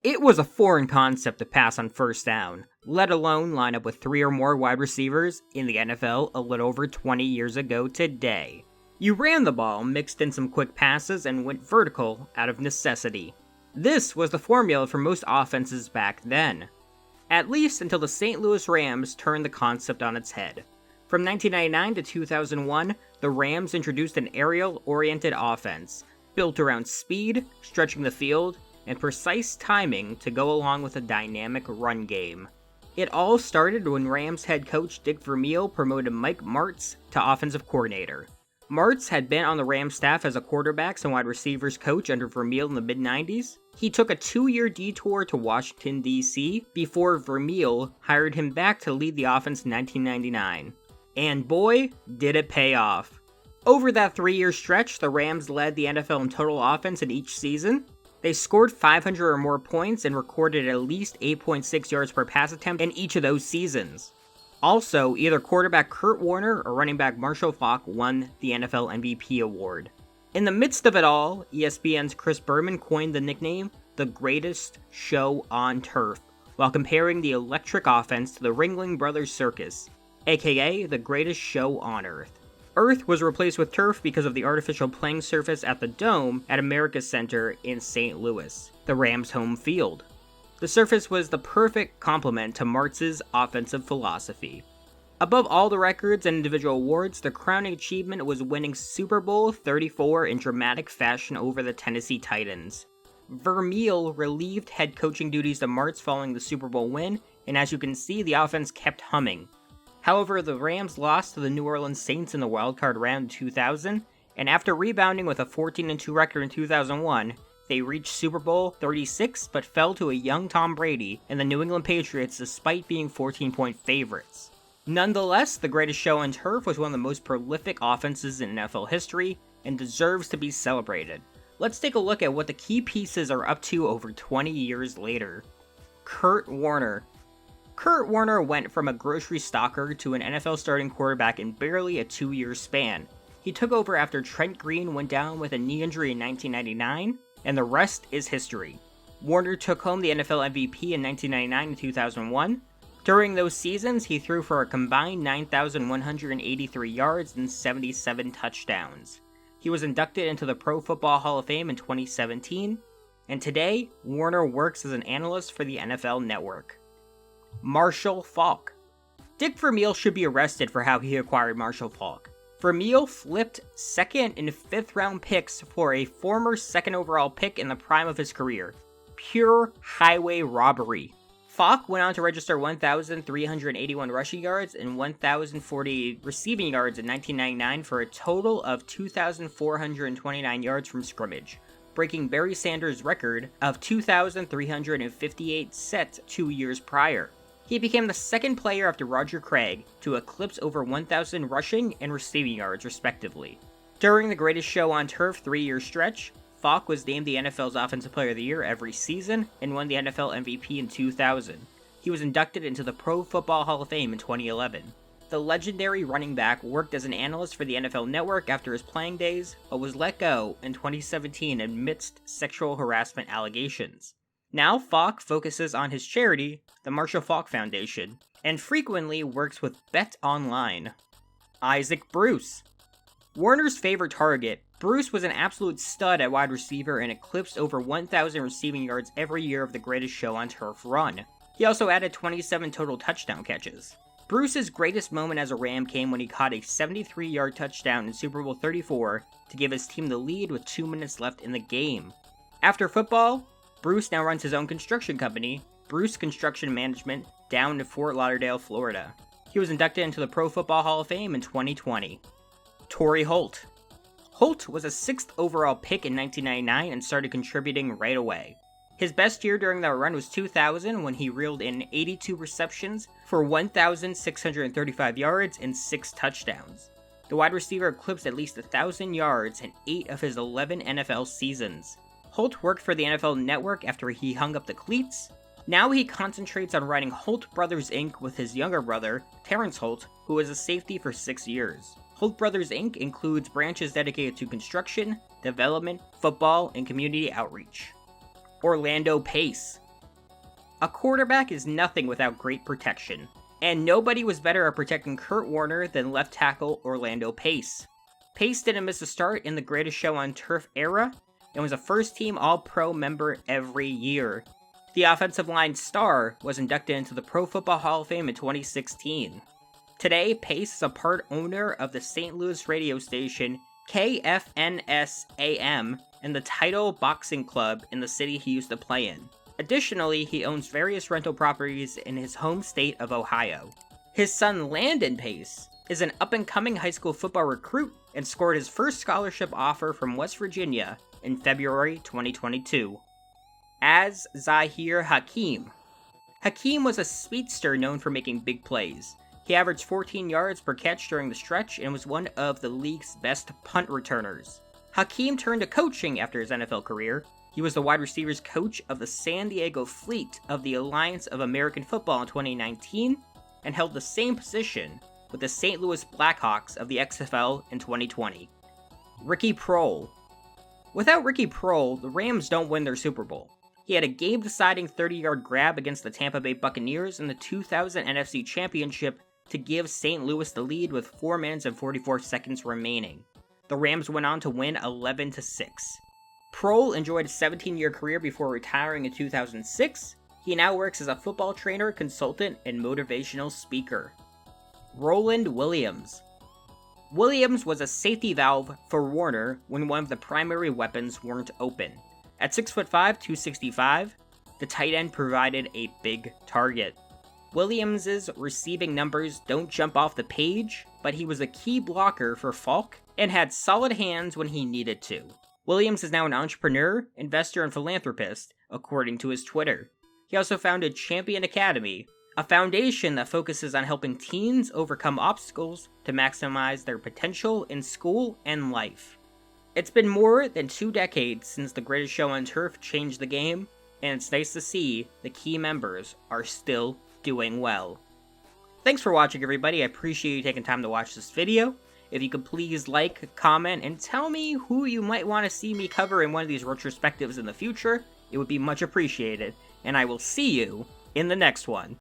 It was a foreign concept to pass on first down, let alone line up with 3 or more wide receivers in the NFL a little over 20 years ago today. You ran the ball, mixed in some quick passes, and went vertical out of necessity. This was the formula for most offenses back then. At least until the St. Louis Rams turned the concept on its head. From 1999 to 2001, the Rams introduced an aerial-oriented offense, built around speed, stretching the field, and precise timing to go along with a dynamic run game. It all started when Rams head coach Dick Vermeil promoted Mike Martz to offensive coordinator. Martz had been on the Rams staff as a quarterbacks and wide receivers coach under Vermeil in the mid-90s. He took a 2-year detour to Washington, D.C. before Vermeil hired him back to lead the offense in 1999. And boy, did it pay off. Over that 3-year stretch, the Rams led the NFL in total offense in each season. They scored 500 or more points and recorded at least 8.6 yards per pass attempt in each of those seasons. Also, either quarterback Kurt Warner or running back Marshall Faulk won the NFL MVP award. In the midst of it all, ESPN's Chris Berman coined the nickname the greatest show on turf, while comparing the electric offense to the Ringling Brothers Circus, aka the greatest show on earth. Earth was replaced with turf because of the artificial playing surface at the Dome at America's Center in St. Louis, the Rams' home field. The surface was the perfect complement to Martz's offensive philosophy. Above all the records and individual awards, the crowning achievement was winning Super Bowl 34 in dramatic fashion over the Tennessee Titans. Vermeil relieved head coaching duties to Martz following the Super Bowl win, and as you can see, the offense kept humming. However, the Rams lost to the New Orleans Saints in the wildcard round in 2000, and after rebounding with a 14-2 record in 2001, they reached Super Bowl 36 but fell to a young Tom Brady and the New England Patriots despite being 14-point favorites. Nonetheless, the greatest show on turf was one of the most prolific offenses in NFL history and deserves to be celebrated. Let's take a look at what the key pieces are up to over 20 years later. Kurt Warner. Kurt Warner went from a grocery stocker to an NFL starting quarterback in barely a 2-year span. He took over after Trent Green went down with a knee injury in 1999, and the rest is history. Warner took home the NFL MVP in 1999 and 2001. During those seasons, he threw for a combined 9,183 yards and 77 touchdowns. He was inducted into the Pro Football Hall of Fame in 2017, and today, Warner works as an analyst for the NFL Network. Marshall Faulk. Dick Vermeil should be arrested for how he acquired Marshall Faulk. Vermeil flipped 2nd and 5th round picks for a former 2nd overall pick in the prime of his career. Pure highway robbery. Faulk went on to register 1,381 rushing yards and 1,048 receiving yards in 1999 for a total of 2,429 yards from scrimmage, breaking Barry Sanders' record of 2,358 set 2 years prior. He became the 2nd player after Roger Craig to eclipse over 1,000 rushing and receiving yards, respectively. During the greatest show on turf 3-year stretch, Faulk was named the NFL's Offensive Player of the Year every season and won the NFL MVP in 2000. He was inducted into the Pro Football Hall of Fame in 2011. The legendary running back worked as an analyst for the NFL Network after his playing days, but was let go in 2017 amidst sexual harassment allegations. Now Faulk focuses on his charity, the Marshall Faulk Foundation, and frequently works with Bet Online. Isaac Bruce. Warner's favorite target, Bruce was an absolute stud at wide receiver and eclipsed over 1,000 receiving yards every year of the greatest show on turf run. He also added 27 total touchdown catches. Bruce's greatest moment as a Ram came when he caught a 73-yard touchdown in Super Bowl 34 to give his team the lead with 2 minutes left in the game. After football, Bruce now runs his own construction company, Bruce Construction Management, down in Fort Lauderdale, Florida. He was inducted into the Pro Football Hall of Fame in 2020. Torry Holt. Holt was a 6th overall pick in 1999 and started contributing right away. His best year during that run was 2000 when he reeled in 82 receptions for 1,635 yards and 6 touchdowns. The wide receiver eclipsed at least 1,000 yards in 8 of his 11 NFL seasons. Holt worked for the NFL Network after he hung up the cleats. Now he concentrates on writing Holt Brothers Inc. with his younger brother, Terrence Holt, who was a safety for 6 years. Holt Brothers Inc. includes branches dedicated to construction, development, football, and community outreach. Orlando Pace. A quarterback is nothing without great protection, and nobody was better at protecting Kurt Warner than left tackle Orlando Pace. Pace didn't miss a start in the Greatest Show on Turf era, and was a first-team All-Pro member every year. The offensive line star was inducted into the Pro Football Hall of Fame in 2016. Today, Pace is a part owner of the St. Louis radio station KFNS-AM and the Title Boxing Club in the city he used to play in. Additionally, he owns various rental properties in his home state of Ohio. His son Landon Pace is an up-and-coming high school football recruit and scored his first scholarship offer from West Virginia in February 2022. Az-Zahir Hakim. Hakim was a speedster known for making big plays. He averaged 14 yards per catch during the stretch and was one of the league's best punt returners. Hakim turned to coaching after his NFL career. He was the wide receivers coach of the San Diego Fleet of the Alliance of American Football in 2019 and held the same position with the St. Louis Blackhawks of the XFL in 2020. Ricky Proehl. Without Ricky Proehl, the Rams don't win their Super Bowl. He had a game-deciding 30-yard grab against the Tampa Bay Buccaneers in the 2000 NFC Championship to give St. Louis the lead with 4 minutes and 44 seconds remaining. The Rams went on to win 11-6. Proehl enjoyed a 17-year career before retiring in 2006. He now works as a football trainer, consultant, and motivational speaker. Roland Williams. Williams was a safety valve for Warner when one of the primary weapons weren't open. At 6'5", 265, the tight end provided a big target. Williams' receiving numbers don't jump off the page, but he was a key blocker for Faulk and had solid hands when he needed to. Williams is now an entrepreneur, investor, and philanthropist, according to his Twitter. He also founded Champion Academy, a foundation that focuses on helping teens overcome obstacles to maximize their potential in school and life. It's been more than 2 decades since the Greatest Show on Turf changed the game, and it's nice to see the key members are still doing well. Thanks for watching, everybody. I appreciate you taking time to watch this video. If you could please like, comment, and tell me who you might want to see me cover in one of these retrospectives in the future, it would be much appreciated, and I will see you in the next one.